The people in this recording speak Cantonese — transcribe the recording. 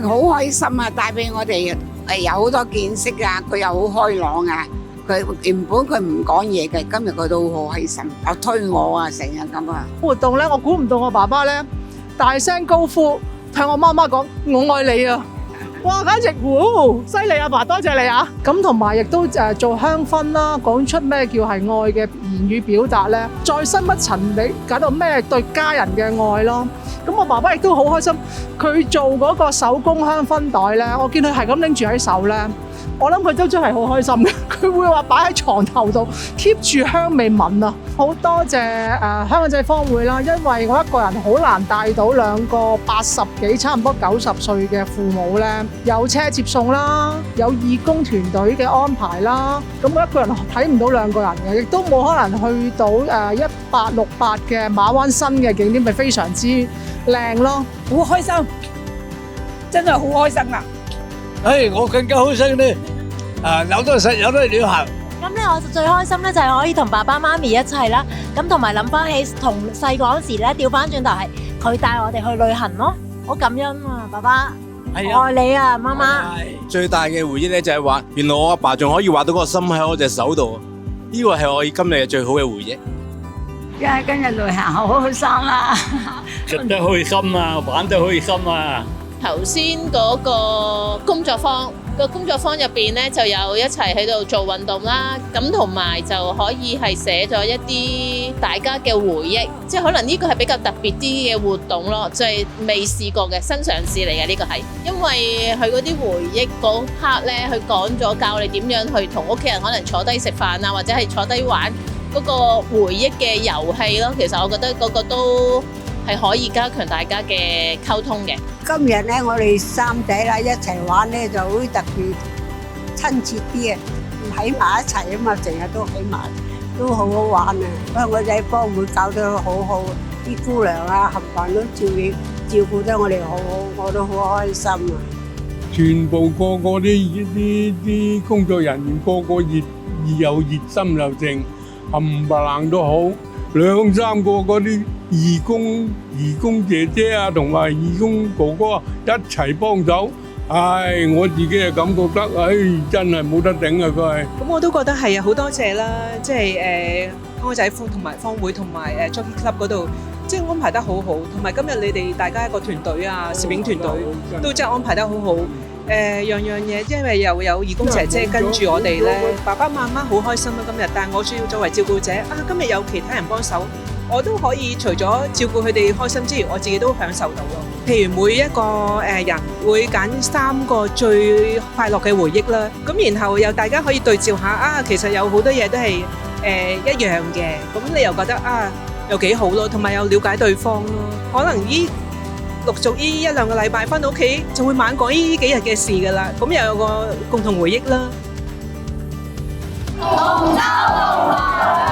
好開心啊！帶俾我哋有好多見識啊！佢又好開朗啊！佢原本佢唔講嘢嘅，今日佢都好開心，又推我啊，成日咁啊！活動咧，我估唔到我爸爸咧大聲高呼向我媽媽講我愛你啊！哇，簡直犀利啊！爸，多謝你啊！咁同埋亦都做香薰啦，講出咩叫係愛嘅言語表達咧，再深一層你搞到咩對家人嘅愛咯。咁我爸爸亦都好開心，佢做嗰個手工香薰袋咧，我見佢係咁拎住喺手咧。我諗佢都真係好開心嘅，佢會話擺喺床頭度 keep 住香味聞啊！好多謝香港仔坊會啦，因為我一個人好難帶到兩個80幾差唔多90歲嘅父母咧，有車接送啦，有義工團隊嘅安排啦，咁我一個人睇唔到兩個人嘅，亦都冇可能去到1868嘅馬灣新嘅景點，咪非常之靚咯，好開心，真係好開心啊！我更加開心咧！有得食，有得旅行。咁咧，我最開心咧就係可以同爸爸媽咪一齊啦。咁同埋諗翻起同細個嗰時咧，調翻轉頭係佢帶我哋去旅行咯，好感恩啊！爸爸，愛你啊，媽媽。最大嘅回憶咧就係話，原來我阿爸仲可以畫到個心喺我隻手度，呢個係我今日嘅最好嘅回憶。因為今日旅行好開心啦，食得開心啊，玩得開心啊！頭先嗰個工作坊入邊咧，就有一齊喺度做運動啦，咁同埋就可以係寫咗一啲大家嘅回憶，即係可能呢個係比較特別啲嘅活動咯，就係未試過嘅新嘗試嚟嘅呢個係，因為佢嗰啲回憶嗰 part 咧，佢講咗教你點樣去同屋企人可能坐低食飯啊，或者係坐低玩嗰個回憶嘅遊戲咯。其實我覺得嗰個都係可以加強大家嘅溝通嘅。今日咧，我哋三仔啦一齊玩咧，就會特別親切啲啊！喺埋一齊啊嘛，成日都喺埋，都好好玩啊！香港仔坊會搞得好好，啲姑娘啊，冚唪唥都照顧得我哋好好，我都好開心啊！全部個啲工作人員個又熱心又靜，冚唪唥都好，兩三個嗰啲義工姐姐啊，同埋義工哥哥一齊幫手，我自己係感覺得，真係冇得頂啊！佢係。咁我都覺得係啊，好多謝啦，即係香港仔坊同埋坊會同埋Jockey Club 嗰度，即係安排得好好，同埋今日你哋大家一個團隊啊，攝影團隊都真係安排得好好。樣樣嘢，因為又有義工姐姐跟住我哋咧，爸爸媽媽好開心啊！今日，但係我主要作為照顧者啊，今日有其他人幫手，我都可以除咗照顧佢哋開心之餘，我自己都享受到咯。譬如每一個人會揀3個最快樂嘅回憶啦，咁然後又大家可以對照下啊，其實有好多嘢都係一樣嘅，咁你又覺得啊又幾好咯，同埋又了解對方咯，可能陸續呢1-2個禮拜返到屋企就會猛講呢幾日嘅事㗎啦，咁又有個共同回憶啦。同舟共濟。